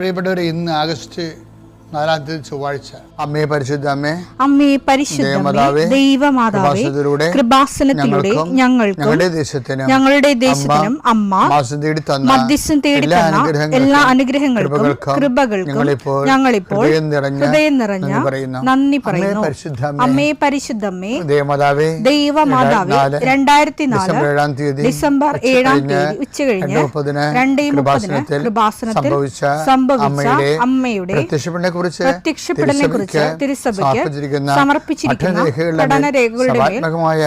പ്രിയപ്പെട്ടവരെ, ഇന്ന് ആഗസ്റ്റ് 4 ചൊവ്വാഴ്ച. അമ്മേ പരിശുദ്ധ അമ്മേ, അമ്മേ പരിശുദ്ധ ദൈവമാതാവേ, കൃപാസനത്തിലൂടെ ഞങ്ങളുടെ ദേശത്തിനും അമ്മ മധ്യസ്ഥം തേടി തന്ന എല്ലാ അനുഗ്രഹങ്ങൾക്കും കൃപകൾക്കും ഞങ്ങളിപ്പോൾ ഹൃദയം നിറഞ്ഞ നന്ദി പറയുന്നു. അമ്മേ പരിശുദ്ധമ്മേ ദൈവമാതാവേ, 2004 ഡിസംബർ 7 ഉച്ചകഴിഞ്ഞ് 2:30 കൃപാസനത്തിൽ സംഭവിച്ച അമ്മയുടെ പ്രത്യക്ഷപ്പെടലിനെ കുറിച്ച് തിരുസഭയ്ക്ക് സമർപ്പിച്ചിരിക്കുന്ന പഠനരേഖകളുടെ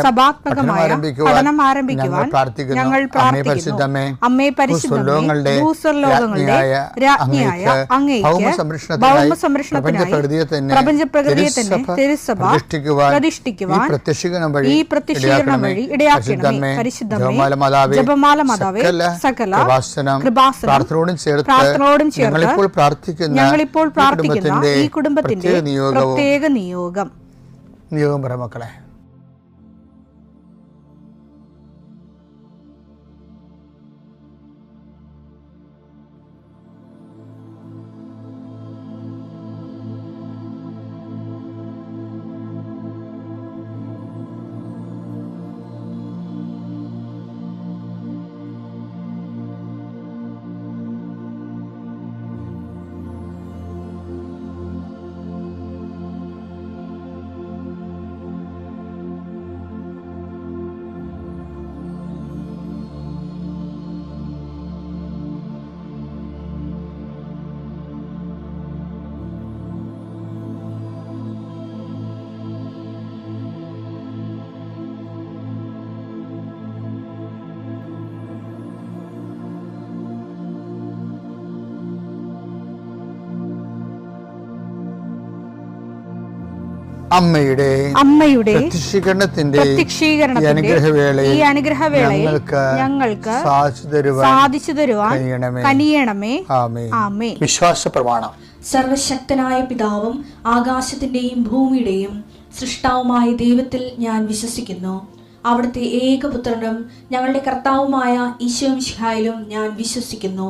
സഭാത്മകമായ പഠനം ആരംഭിക്കുവാൻ ഞങ്ങൾ പ്രാർത്ഥിക്കുന്നു. അമ്മേ പരിശുദ്ധമേ, ഭൂസ്വർലോകങ്ങളുടെ രാജ്ഞിയായ അങ്ങേയ്ക്ക് ഭൗമ സംരക്ഷണത്തിനായി പ്രപഞ്ചപ്രകൃതിയെ തന്നെ തിരുസഭ പ്രതിഷ്ഠിക്കുവാൻ ഈ പ്രത്യക്ഷീകരണം വഴി ഇടയാക്കണമേ. പരിശുദ്ധമേ, ജപമാല മാതാവേ, സകല കൃപാസനം പ്രാർത്ഥനയോടും ചേർത്ത് ഞങ്ങളിപ്പോൾ പ്രാർത്ഥിക്കുന്ന ഈ കുടുംബത്തിന്റെ പ്രത്യേക നിയോഗം മക്കളെ. അമ്മയുടെ പ്രത്യക്ഷീകരണത്തിന്റെ ഈ അനുഗ്രഹവേളയിൽ ഞങ്ങൾക്ക് സാധിച്ചു തരുവാൻ കനിയണമേ. ആമേൻ. വിശ്വാസ പ്രമാണം. സർവശക്തനായ പിതാവും ആകാശത്തിന്റെയും ഭൂമിയുടെയും സൃഷ്ടാവുമായ ദൈവത്തിൽ ഞാൻ വിശ്വസിക്കുന്നു. അവിടുത്തെ ഏകപുത്രനും ഞങ്ങളുടെ കർത്താവുമായ ഈശോമിശിഹായിലും ഞാൻ വിശ്വസിക്കുന്നു.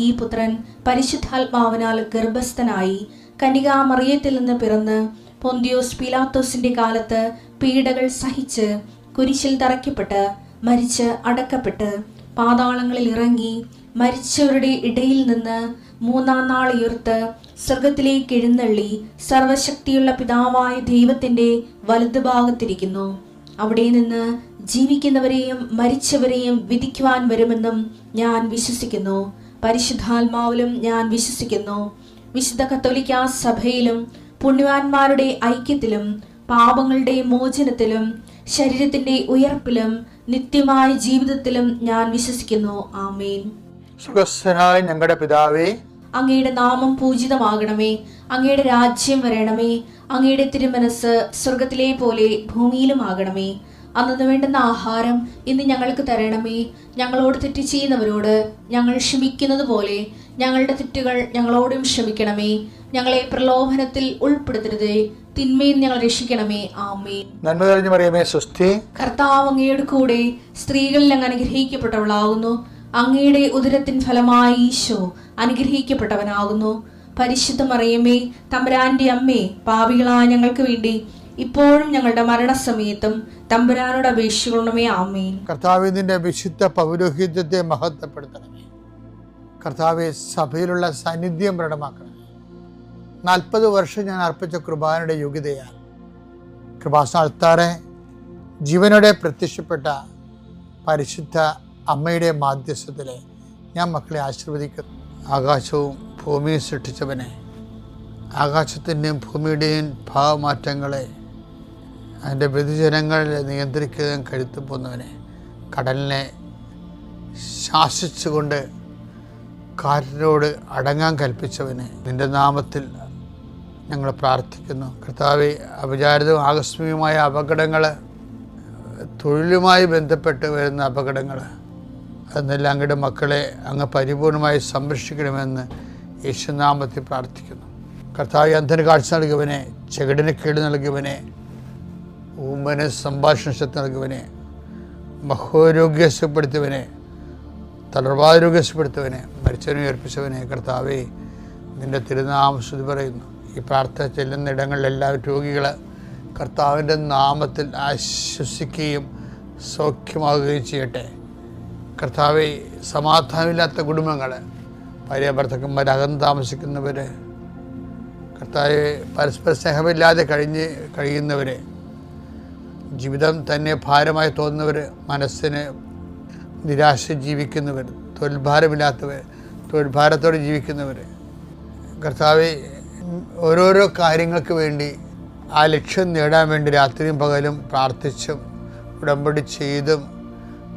ഈ പുത്രൻ പരിശുദ്ധാത്മാവിനാൽ ഗർഭസ്ഥനായി കന്യകാമറിയത്തിൽ നിന്ന് പിറന്ന് പൊന്തിയോസ് പീലാത്തോസിന്റെ കാലത്ത് പീഡകൾ സഹിച്ച് കുരിശിൽ തറയ്ക്കപ്പെട്ട് മരിച്ച് അടക്കപ്പെട്ട് പാതാളങ്ങളിൽ ഇറങ്ങി മരിച്ചവരുടെ ഇടയിൽ നിന്ന് 3-ാം നാൾ ഉയർത്ത് സ്വർഗത്തിലേക്ക് എഴുന്നള്ളി സർവശക്തിയുള്ള പിതാവായ ദൈവത്തിന്റെ വലതുഭാഗത്തിരിക്കുന്നു. അവിടെ നിന്ന് ജീവിക്കുന്നവരെയും മരിച്ചവരെയും വിധിക്കുവാൻ വരുമെന്നും ഞാൻ വിശ്വസിക്കുന്നു. പരിശുദ്ധാത്മാവിലും ഞാൻ വിശ്വസിക്കുന്നു. വിശുദ്ധ കത്തോലിക്കാ സഭയിലും പുണ്യവാന്മാരുടെ ഐക്യത്തിലും പാപങ്ങളുടെ മോചനത്തിലും ശരീരത്തിന്റെ ഉയർപ്പിലും നിത്യമായ ജീവിതത്തിലും ഞാൻ വിശ്വസിക്കുന്നു. ആമേൻ. സുഖസ്ഥനായ ഞങ്ങളുടെ പിതാവേ, അങ്ങയുടെ നാമം പൂജിതമാകണമേ. അങ്ങയുടെ രാജ്യം വരണമേ. അങ്ങയുടെ തിരുമനസ് സ്വർഗത്തിലെ പോലെ ഭൂമിയിലും ആകണമേ. അന്നു വേണ്ടുന്ന ആഹാരം ഇന്ന് ഞങ്ങൾക്ക് തരണമേ. ഞങ്ങളോട് തെറ്റ് ചെയ്യുന്നവരോട് ഞങ്ങൾ ക്ഷമിക്കുന്നത് പോലെ ഞങ്ങളുടെ തെറ്റുകൾ ഞങ്ങളോടും ക്ഷമിക്കണമേ. ഞങ്ങളെ പ്രലോഭനത്തിൽ ഉൾപ്പെടുത്തരുതേ, തിന്മയിൽ ഞങ്ങൾ രക്ഷിക്കണമേ. ആമേൻ. നന്മ നിറഞ്ഞ മറിയമേ, സ്വസ്തി. കർത്താവ് അങ്ങയുടെ കൂടെ സ്ത്രീകളിൽ അങ്ങ് അനുഗ്രഹിക്കപ്പെട്ടവളാകുന്നു. അങ്ങയുടെ ഉദരത്തിൻ ഫലമായി ഈശോ അനുഗ്രഹിക്കപ്പെട്ടവനാകുന്നു. പരിശുദ്ധ മറിയമേ, തമ്പുരാന്റെ അമ്മേ, പാപികളായ ഞങ്ങൾക്ക് വേണ്ടി ഇപ്പോഴും ഞങ്ങളുടെ മരണസമയത്തും തമ്പുരാനോട് അപേക്ഷിക്കണമേ. ആമേൻ. കർത്താവിന്റെ വിശുദ്ധ പൗരോഹിത്യത്തെ മഹത്വപ്പെടുത്തണമേ. കർത്താവെ, സഭയിലുള്ള സാന്നിധ്യം പ്രകടമാക്കണമേ. 40 വർഷം ഞാൻ അർപ്പിച്ച കൃപാനയുടെ യോഗ്യതയാണ്. കൃപാസന അൾത്താറെ ജീവനോടെ പ്രത്യക്ഷപ്പെട്ട പരിശുദ്ധ അമ്മയുടെ മാധ്യസ്ഥത്തിലെ ഞാൻ മക്കളെ ആശീർവദിക്കുന്നു. ആകാശവും ഭൂമിയും സൃഷ്ടിച്ചവനെ, ആകാശത്തിൻ്റെയും ഭൂമിയുടെയും ഭാവമാറ്റങ്ങളെ അതിൻ്റെ വ്യതിചലങ്ങളെ നിയന്ത്രിക്കുകയും കഴുത്തു പോകുന്നവനെ, കടലിനെ ശാസിച്ചുകൊണ്ട് കാറ്റിനോട് അടങ്ങാൻ കൽപ്പിച്ചവനെ, നിൻ്റെ നാമത്തിൽ ഞങ്ങൾ പ്രാർത്ഥിക്കുന്നു. കർത്താവെ, അവിചാരിതവും ആകസ്മികമായ അപകടങ്ങൾ, തൊഴിലുമായി ബന്ധപ്പെട്ട് വരുന്ന അപകടങ്ങൾ, അതെല്ലാം അങ്ങയുടെ മക്കളെ അങ്ങ് പരിപൂർണമായി സംരക്ഷിക്കണമെന്ന് യേശുനാമത്തിൽ പ്രാർത്ഥിക്കുന്നു. കർത്താവ്, അന്ധന് കാഴ്ച നൽകിയവനെ, ചെകിടിന് കേട് നൽകിയവനെ, ഊമ്പന് സംഭാഷണ ശക്തി നൽകിയവനെ, മഹോരോഗ്യപ്പെടുത്തിയവനെ, തളർവാരോഗ്യപ്പെടുത്തവനെ, മരിച്ചവനെ ഉയർപ്പിച്ചവനെ, കർത്താവേ നിൻ്റെ തിരുനാമസ്തുതി പറയുന്നു. ഈ പ്രാർത്ഥന ചെല്ലുന്ന ഇടങ്ങളിലെല്ലാം രോഗികൾ കർത്താവിൻ്റെ നാമത്തിൽ ആശ്വസിക്കുകയും സൗഖ്യമാകുകയും ചെയ്യട്ടെ. കർത്താവെ, സമാധാനമില്ലാത്ത കുടുംബങ്ങൾ, ഭാര്യ ഭർത്താക്കന്മാർ അകന്ന് താമസിക്കുന്നവർ, കർത്താവെ പരസ്പര സ്നേഹമില്ലാതെ കഴിയുന്നവർ, ജീവിതം തന്നെ ഭാരമായി തോന്നുന്നവർ, മനസ്സിന് നിരാശ ജീവിക്കുന്നവർ, തൊഴിൽഭാരമില്ലാത്തവർ, തൊഴിൽഭാരത്തോടെ ജീവിക്കുന്നവർ, കർത്താവെ ഓരോരോ കാര്യങ്ങൾക്ക് വേണ്ടി ആ ലക്ഷ്യം നേടാൻ വേണ്ടി രാത്രിയും പകലും പ്രാർത്ഥിച്ചും ഉടമ്പടി ചെയ്തും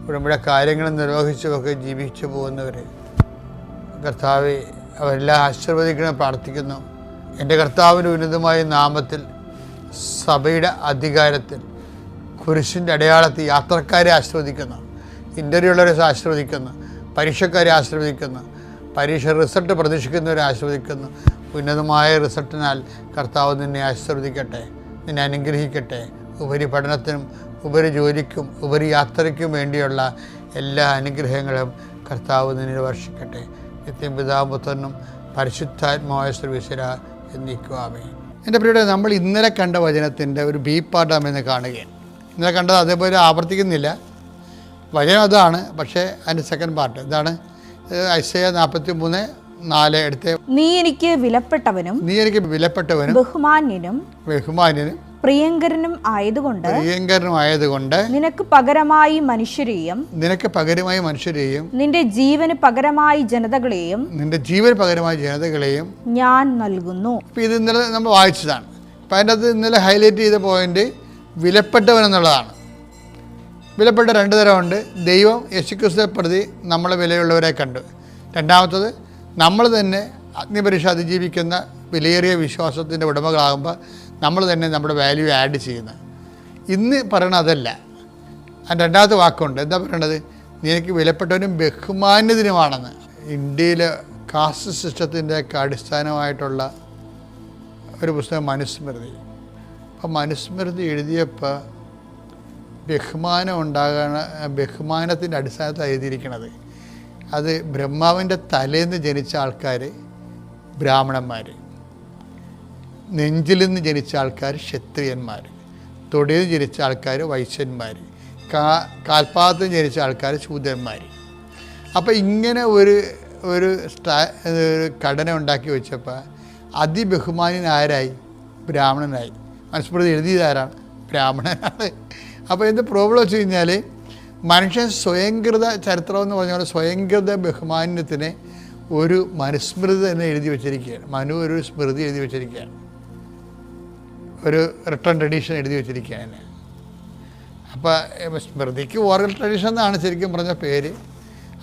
ഉടമ്പടി കാര്യങ്ങൾ നിർവഹിച്ചുമൊക്കെ ജീവിച്ചു പോകുന്നവർ, കർത്താവെ അവരെല്ലാം ആശീർവദിക്കണം പ്രാർത്ഥിക്കുന്നു. എൻ്റെ കർത്താവിൻ്റെ ഉന്നതമായ നാമത്തിൽ സഭയുടെ അധികാരത്തിൽ കുരിശിൻ്റെ അടയാളത്തിൽ യാത്രക്കാരെ ആശീർവദിക്കുന്നു, ഇൻ്റർവ്യൂ ഉള്ളവരെ ആശീർവദിക്കുന്നു, പരീക്ഷക്കാരെ ആശീർവദിക്കുന്നു, പരീക്ഷ റിസൾട്ട് പ്രതീക്ഷിക്കുന്നവരെ ആശീർവദിക്കുന്നു. ഉന്നതമായ റിസൾട്ടിനാൽ കർത്താവ് നിന്നെ ആശീർവദിക്കട്ടെ, നിന്നെ അനുഗ്രഹിക്കട്ടെ. ഉപരി പഠനത്തിനും ഉപരി ജോലിക്കും ഉപരി യാത്രയ്ക്കും വേണ്ടിയുള്ള എല്ലാ അനുഗ്രഹങ്ങളും കർത്താവ് നിന്നിൽ വർഷിക്കട്ടെ. നിത്യം പിതാവും പുത്രനും പരിശുദ്ധാത്മാവായ സർവീശ്വര എന്നേക്കും ആമേൻ. എൻ്റെ പ്രിയരെ, നമ്മൾ ഇന്നലെ കണ്ട വചനത്തിൻ്റെ ഒരു ബി പാർട്ട് നമ്മിന്ന് കാണുകയാണ്. ഇന്നലെ കണ്ടത് അതേപോലെ ആവർത്തിക്കുന്നില്ല, വചനം അതാണ്, പക്ഷേ അതിൻ്റെ സെക്കൻഡ് പാർട്ട് ഇതാണ്. ഐസയ്യാ 43:4 എടുത്ത്, നീ എനിക്ക് വിലപ്പെട്ടവനും ബഹുമാന്യനും പ്രിയങ്കരനും ആയതുകൊണ്ട് നിനക്ക് പകരമായി മനുഷ്യരെയും നിന്റെ ജീവന് പകരമായി ജനതകളെയും ഞാൻ നൽകുന്നു. ഇത് ഇന്നലെ നമ്മൾ വായിച്ചതാണ്. അപ്പം അതിൻ്റെ അത് ഇന്നലെ ഹൈലൈറ്റ് ചെയ്ത പോയിന്റ് വിലപ്പെട്ടവൻ എന്നുള്ളതാണ്. വിലപ്പെട്ട 2 തരമുണ്ട്. ദൈവം യേശുക്രിസ്തുവിനെ പ്രതി നമ്മളെ വിലയുള്ളവരെ കണ്ടു. രണ്ടാമത്തത്, നമ്മൾ തന്നെ അഗ്നിപരീക്ഷ അതിജീവിക്കുന്ന വിലയേറിയ വിശ്വാസത്തിൻ്റെ ഉടമകളാകുമ്പോൾ നമ്മൾ തന്നെ നമ്മുടെ വാല്യൂ ആഡ് ചെയ്യുന്നത്. ഇന്ന് പറയണത് അതല്ല. അതിൻ്റെ രണ്ടാമത്തെ വാക്കുണ്ട്. എന്താ പറയണത്? നിനക്ക് വിലപ്പെട്ടവനും ബഹുമാന്യതിനുമാണെന്ന്. ഇന്ത്യയിലെ കാസ്റ്റ് സിസ്റ്റത്തിൻ്റെയൊക്കെ അടിസ്ഥാനമായിട്ടുള്ള ഒരു പുസ്തകം മനുസ്മൃതി. അപ്പം മനുസ്മൃതി എഴുതിയപ്പോൾ ബഹുമാനത്തിൻ്റെ അടിസ്ഥാനത്തിൽ എഴുതിയിരിക്കണത്. അത് ബ്രഹ്മാവിൻ്റെ തലേന്ന് ജനിച്ച ആൾക്കാർ ബ്രാഹ്മണന്മാർ, നെഞ്ചിൽ നിന്ന് ജനിച്ച ആൾക്കാർ ക്ഷത്രിയന്മാർ, തൊടിയിൽ നിന്ന് ജനിച്ച ആൾക്കാർ വൈശ്യന്മാർ, കാൽപാദത്തിൽ ജനിച്ച ആൾക്കാർ ശൂദ്രന്മാർ. അപ്പോൾ ഇങ്ങനെ ഒരു ഘടന ഉണ്ടാക്കി വെച്ചപ്പോൾ അതിബഹുമാനാരായി? ബ്രാഹ്മണനായി. മനുസ്മൃതി എഴുതിയതാരാണ്? ബ്രാഹ്മണനാണ്. അപ്പോൾ എന്ത് പ്രോബ്ലം വെച്ച് കഴിഞ്ഞാൽ, മനുഷ്യൻ സ്വയംകൃത ചരിത്രം എന്ന് പറഞ്ഞ പോലെ സ്വയംകൃത ബഹുമാന്യത്തിന് ഒരു മനുസ്മൃതി തന്നെ എഴുതി വച്ചിരിക്കുകയാണ്. മനു ഒരു സ്മൃതി എഴുതി വച്ചിരിക്കുകയാണ്, ഒരു റിട്ടേൺ ട്രഡീഷൻ എഴുതി വച്ചിരിക്കുകയാണ്. അപ്പോൾ സ്മൃതിക്ക് ഓറൽ ട്രഡീഷൻ എന്നാണ് ശരിക്കും പറഞ്ഞ പേര്.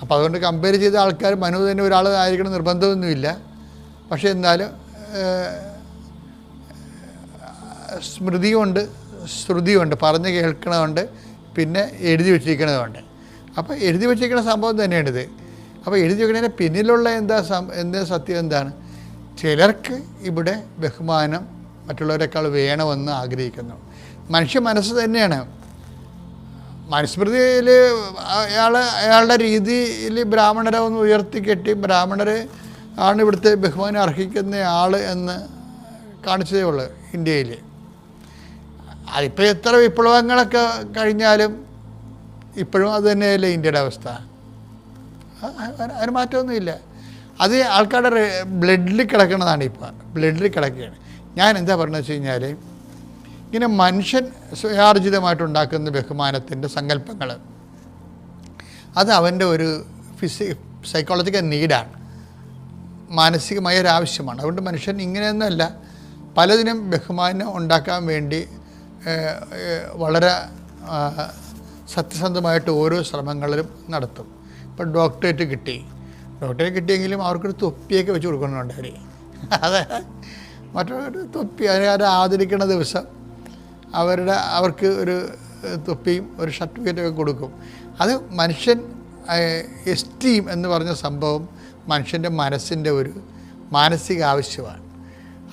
അപ്പോൾ അതുകൊണ്ട് കമ്പയർ ചെയ്ത ആൾക്കാർ മനു തന്നെ ഒരാൾ ആയിരിക്കണം നിർബന്ധമൊന്നുമില്ല. പക്ഷേ എന്നാലും സ്മൃതിയുമുണ്ട്, ശ്രുതിയുണ്ട്, പറഞ്ഞ് കേൾക്കണമുണ്ട്, പിന്നെ എഴുതി വച്ചിരിക്കണതുണ്ട്. അപ്പോൾ എഴുതി വച്ചിരിക്കുന്ന സംഭവം തന്നെയാണിത്. അപ്പോൾ എഴുതി വയ്ക്കുന്നതിന് പിന്നിലുള്ള എന്താ സത്യം എന്താണ്? ചിലർക്ക് ഇവിടെ ബഹുമാനം മറ്റുള്ളവരെക്കാൾ വേണമെന്ന് ആഗ്രഹിക്കുന്നു. മനുഷ്യ മനസ്സ് തന്നെയാണ്. മനുസ്മൃതിയിൽ അയാളുടെ രീതിയിൽ ബ്രാഹ്മണരെ ഒന്ന് ഉയർത്തിക്കെട്ടി ബ്രാഹ്മണർ ആണ് ഇവിടുത്തെ ബഹുമാനം അർഹിക്കുന്ന ആൾ എന്ന് കാണിച്ചതേ ഉള്ളൂ ഇന്ത്യയിൽ. അതിപ്പോൾ എത്ര വിപ്ലവങ്ങളൊക്കെ കഴിഞ്ഞാലും ഇപ്പോഴും അത് തന്നെയല്ലേ ഇന്ത്യയുടെ അവസ്ഥ. അതിന് മാറ്റമൊന്നുമില്ല. അത് ആൾക്കാരുടെ ബ്ലഡിൽ കിടക്കുന്നതാണ്. ഇപ്പോൾ ബ്ലഡിൽ കിടക്കുകയാണ്. ഞാൻ എന്താ പറഞ്ഞതെന്ന് വെച്ച് കഴിഞ്ഞാൽ, ഇങ്ങനെ മനുഷ്യൻ സ്വയാർജിതമായിട്ടുണ്ടാക്കുന്ന ബഹുമാനത്തിൻ്റെ സങ്കല്പങ്ങൾ അത് അവൻ്റെ ഒരു സൈക്കോളജിക്കൽ നീഡാണ്, മാനസികമായ ഒരു ആവശ്യമാണ്. അതുകൊണ്ട് മനുഷ്യൻ ഇങ്ങനെയൊന്നുമല്ല, പലതിനും ബഹുമാനം ഉണ്ടാക്കാൻ വേണ്ടി വളരെ സത്യസന്ധമായിട്ട് ഓരോ ശ്രമങ്ങളിലും നടത്തും. ഇപ്പോൾ ഡോക്ടറേറ്റ് കിട്ടിയെങ്കിലും അവർക്കൊരു തൊപ്പിയൊക്കെ വെച്ച് കൊടുക്കുന്നുണ്ട് അവർ. അതെ, മറ്റൊരു തൊപ്പി അതിനെ ആദരിക്കുന്ന ദിവസം അവർക്ക് ഒരു തൊപ്പിയും ഒരു സർട്ടിഫിക്കറ്റൊക്കെ കൊടുക്കും. അത് മനുഷ്യൻ എസ്റ്റീം എന്ന് പറഞ്ഞ സംഭവം മനുഷ്യൻ്റെ മനസ്സിൻ്റെ ഒരു മാനസിക ആവശ്യമാണ്.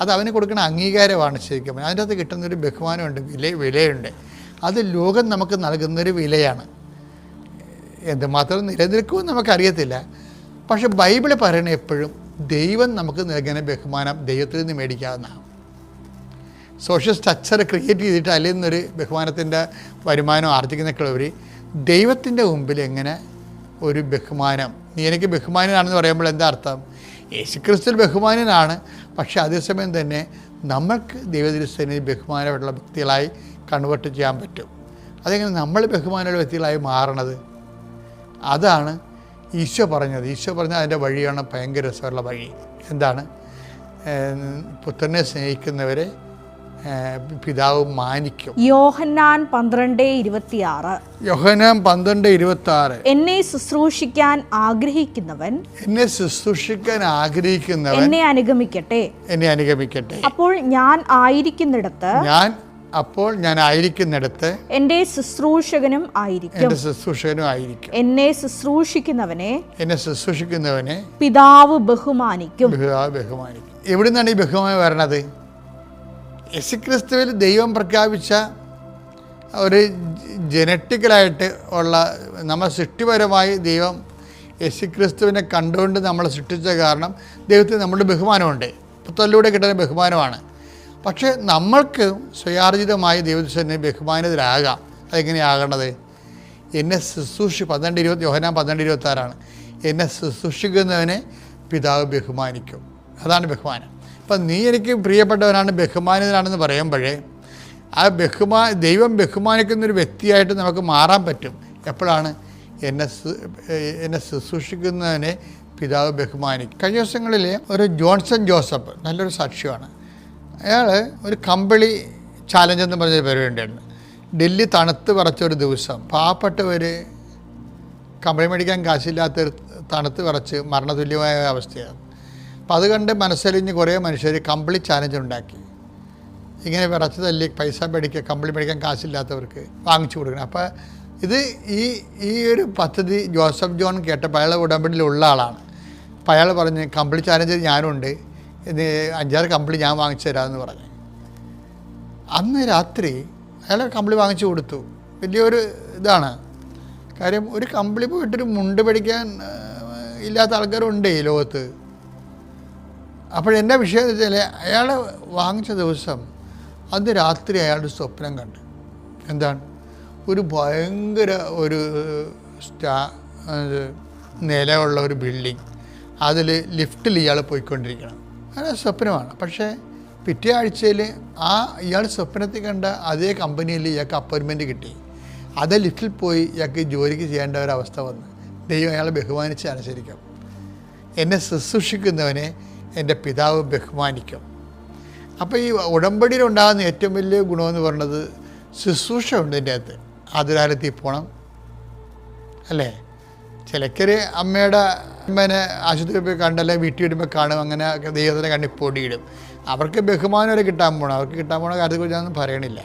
അത് അവന് കൊടുക്കുന്ന അംഗീകാരമാണ് ശരിക്കും. അതിൻ്റെ അകത്ത് കിട്ടുന്നൊരു ബഹുമാനമുണ്ട്, വിലയുണ്ട്. അത് ലോകം നമുക്ക് നൽകുന്നൊരു വിലയാണ്. എന്തുമാത്രം നിലനിൽക്കുമെന്ന് നമുക്കറിയത്തില്ല. പക്ഷെ ബൈബിൾ പറയണ എപ്പോഴും ദൈവം നമുക്ക് നൽകുന്ന ബഹുമാനം ദൈവത്തിൽ നിന്ന് മേടിക്കാവുന്നതാണ്. സോഷ്യൽ സ്ട്രക്ചർ ക്രിയേറ്റ് ചെയ്തിട്ട് അതിൽ നിന്നൊരു ബഹുമാനത്തിൻ്റെ വരുമാനം ആർജിക്കുന്നതിനുള്ളവർ ദൈവത്തിൻ്റെ മുമ്പിൽ എങ്ങനെ ഒരു ബഹുമാനം, നീ എനിക്ക് ബഹുമാനനാണെന്ന് പറയുമ്പോൾ എന്താ അർത്ഥം? യേശുക്രിസ്തുവിൽ ബഹുമാനനാണ്, പക്ഷേ അതേസമയം തന്നെ നമ്മൾക്ക് ദൈവത്തിൻ്റെ ബഹുമാനമുള്ള വ്യക്തികളായി കൺവേർട്ട് ചെയ്യാൻ പറ്റും. അതെങ്ങനെ നമ്മൾ ബഹുമാനമുള്ള വ്യക്തികളായി മാറണത്? അതാണ് ഈശോ പറഞ്ഞത്. ഈശോ പറഞ്ഞ അതിൻ്റെ വഴിയാണ് ഭയങ്കര രസമുള്ള വഴി. എന്താണ്? പുത്രനെ സ്നേഹിക്കുന്നവരെ പിതാവ് മാനിക്കും. യോഹന്നാൻ 12:26. യോഹന്നാൻ 12:26. എന്നെ ശുശ്രൂഷിക്കാൻ ആഗ്രഹിക്കുന്നവൻ എന്നെ അനുഗമിക്കട്ടെ. അപ്പോൾ ഞാൻ ആയിരിക്കുന്നിടത്ത് എന്റെ ശുശ്രൂഷകനും ആയിരിക്കും. എന്നെ ശുശ്രൂഷിക്കുന്നവനെ പിതാവ് ബഹുമാനിക്കും. എവിടെ നിന്നാണ് ഈ ബഹുമാനം വരണത്? യേശുക്രിസ്തുവിൽ ദൈവം പ്രഖ്യാപിച്ച ഒരു ജനറ്റിക്കലായിട്ട് ഉള്ള, നമ്മൾ സൃഷ്ടിപരമായി ദൈവം യേശുക്രിസ്തുവിനെ കണ്ടുകൊണ്ട് നമ്മളെ സൃഷ്ടിച്ച കാരണം ദൈവത്തിന് നമ്മുടെ ബഹുമാനമുണ്ട്. പുത്രനിലൂടെ കിട്ടുന്ന ബഹുമാനമാണ്. പക്ഷേ നമ്മൾക്ക് സ്വയാർജിതമായി ദൈവത്തിന് ബഹുമാനിതരാകാം. അതെങ്ങനെയാകേണ്ടത്? എന്നെ യോഹന്നാൻ 12:26 എന്നെ ശുശ്രൂഷിക്കുന്നവനെ പിതാവ് ബഹുമാനിക്കും. അതാണ് ബഹുമാനം. അപ്പം നീ എനിക്ക് പ്രിയപ്പെട്ടവനാണ്, ബഹുമാനിതനാണെന്ന് പറയുമ്പോഴേ ദൈവം ബഹുമാനിക്കുന്നൊരു വ്യക്തിയായിട്ട് നമുക്ക് മാറാൻ പറ്റും. എപ്പോഴാണ്? എന്നെ ശുശ്രൂഷിക്കുന്നതിനെ പിതാവ് ബഹുമാനിക്കും. കഴിഞ്ഞ ദിവസങ്ങളിൽ ഒരു ജോൺസൺ ജോസഫ് നല്ലൊരു സാക്ഷ്യമാണ്. അയാൾ ഒരു കമ്പിളി ചാലഞ്ച് എന്ന് പറഞ്ഞൊരു പരിപാടി ഉണ്ടായിരുന്നു. ഡൽഹി തണുത്ത് വിറച്ചൊരു ദിവസം പാവപ്പെട്ടവർ കമ്പിളി മേടിക്കാൻ കാശില്ലാത്തൊരു തണുത്ത് വിറച്ച് മരണതുല്യമായ അവസ്ഥയാണ്. അപ്പം അത് കണ്ട് മനസ്സലിഞ്ഞ് കുറേ മനുഷ്യർ കമ്പിളി ചാലഞ്ച് ഉണ്ടാക്കി. ഇങ്ങനെ വിറച്ച് തല്ലി പൈസ മേടിക്കുക, കമ്പിളി മേടിക്കാൻ കാശില്ലാത്തവർക്ക് വാങ്ങിച്ചു കൊടുക്കണം. അപ്പോൾ ഇത് ഈ ഒരു പദ്ധതി ജോസഫ് ജോൺ കേട്ടപ്പോൾ അയാളെ ഉടമ്പടിയിലുള്ള ആളാണ്. അപ്പോൾ അയാൾ പറഞ്ഞ് കമ്പിളി ചാലഞ്ച് ഞാനുണ്ട്, 5-6 കമ്പിളി ഞാൻ വാങ്ങിച്ചു തരാമെന്ന് പറഞ്ഞു. അന്ന് രാത്രി അയാൾ കമ്പിളി വാങ്ങിച്ചു കൊടുത്തു. വലിയൊരു ഇതാണ് കാര്യം. ഒരു കമ്പിളി പോയിട്ടൊരു മുണ്ട് പഠിക്കാൻ ഇല്ലാത്ത ആൾക്കാരുണ്ട് ഈ ലോകത്ത്. അപ്പോഴെൻ്റെ വിഷയം എന്ന് വെച്ചാൽ അയാൾ വാങ്ങിച്ച ദിവസം അന്ന് രാത്രി അയാളുടെ സ്വപ്നം കണ്ടു. എന്താണ്? ഒരു ഭയങ്കര ഒരു നിലമുള്ള ഒരു ബിൽഡിങ്, അതിൽ ലിഫ്റ്റിൽ ഇയാൾ പോയിക്കൊണ്ടിരിക്കണം. അങ്ങനെ സ്വപ്നമാണ്. പക്ഷേ പിറ്റേ ആഴ്ചയിൽ ഇയാൾ സ്വപ്നത്തിൽ കണ്ട അതേ കമ്പനിയിൽ ഇയാൾക്ക് അപ്പോയിൻമെൻറ്റ് കിട്ടി. അതേ ലിഫ്റ്റിൽ പോയി ഇയാൾക്ക് ജോലിക്ക് ചെയ്യേണ്ട ഒരവസ്ഥ വന്ന് ദൈവം അയാളെ ബഹുമാനിച്ച് അനുസരിക്കും. എന്നെ ശുശ്രൂഷിക്കുന്നവനെ എൻ്റെ പിതാവ് ബഹുമാനിക്കും. അപ്പോൾ ഈ ഉടമ്പടിയിലുണ്ടാകുന്ന ഏറ്റവും വലിയ ഗുണമെന്ന് പറയുന്നത് ശുശ്രൂഷ ഉണ്ട് ഇതിൻ്റെ അകത്ത്. ആതുരാലയത്തിൽ പോകണം അല്ലേ? ചിലക്കർ അമ്മേനെ ആശുപത്രിയിൽ പോയി കണ്ടല്ലേ വീട്ടിൽ വരുമ്പോൾ കാണും, അങ്ങനെ ദൈവത്തിൻ്റെ കണ്ണിൽ പൊടിയിടും. അവർക്ക് ബഹുമാനം വരെ കിട്ടാൻ പോകണം. അവർക്ക് കിട്ടാൻ പോകണ കാര്യത്തെക്കുറിച്ച് ഞാനൊന്നും പറയണില്ല.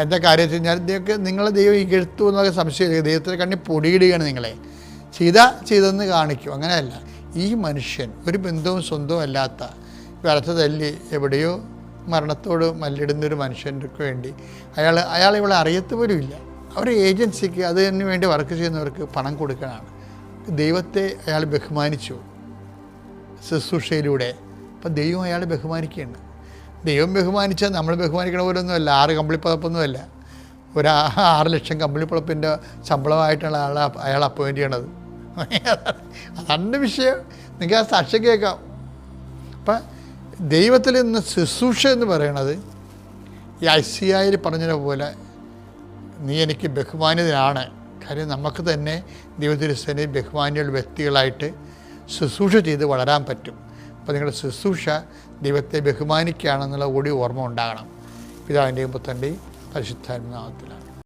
എന്താ കാര്യം വെച്ച് കഴിഞ്ഞാൽ നിങ്ങളെ ദൈവം ഇകഴ്ത്തു എന്നൊക്കെ സംശയമില്ല. ദൈവത്തിൻ്റെ കണ്ണിൽ പൊടിയിടുകയാണ് നിങ്ങളെ. ചെയ്തെന്ന് കാണിക്കും. അങ്ങനെയല്ല. ഈ മനുഷ്യൻ ഒരു ബന്ധവും സ്വന്തവും അല്ലാത്ത വ്യർത്ഥ തല്ലി എവിടെയോ മരണത്തോട് മല്ലിടുന്നൊരു മനുഷ്യർക്ക് വേണ്ടി അയാൾ ഇവിടെ അറിയത്ത് പോലും ഇല്ല. അവർ ഏജൻസിക്ക് അതിന് വേണ്ടി വർക്ക് ചെയ്യുന്നവർക്ക് പണം കൊടുക്കാനാണ്. ദൈവത്തെ അയാൾ ബഹുമാനിച്ചു ശുശ്രൂഷയിലൂടെ. അപ്പം ദൈവം അയാളെ ബഹുമാനിക്കുകയാണ്. ദൈവം ബഹുമാനിച്ചാൽ നമ്മൾ ബഹുമാനിക്കണ പോലൊന്നുമല്ല. 6 കമ്പിളിപ്പുറപ്പൊന്നുമല്ല. ഒരു 6 ലക്ഷം കമ്പിളിപ്പുറപ്പിൻ്റെ ശമ്പളമായിട്ടാണ് അയാൾ അപ്പോയിൻറ്റ് ചെയ്യണത്. അതാണ് വിഷയം. നിങ്ങൾക്ക് ആ സാക്ഷ്യം കേൾക്കാം. അപ്പം ദൈവത്തിൽ നിന്ന് ശുശ്രൂഷ എന്ന് പറയണത് ഈ ഐസിയായിൽ പറഞ്ഞതുപോലെ നീ എനിക്ക് ബഹുമാനിതനാണ്. കാര്യം നമുക്ക് തന്നെ ദൈവത്തിരുസേനെ ബഹുമാനിയുള്ള വ്യക്തികളായിട്ട് ശുശ്രൂഷ ചെയ്ത് വളരാൻ പറ്റും. അപ്പോൾ നിങ്ങളുടെ ശുശ്രൂഷ ദൈവത്തെ ബഹുമാനിക്കുകയാണെന്നുള്ള കൂടി ഓർമ്മ ഉണ്ടാകണം. പിതാവിൻ്റെയും പുത്രൻ്റെയും പരിശുദ്ധാത്മനാമത്തിലാണ്.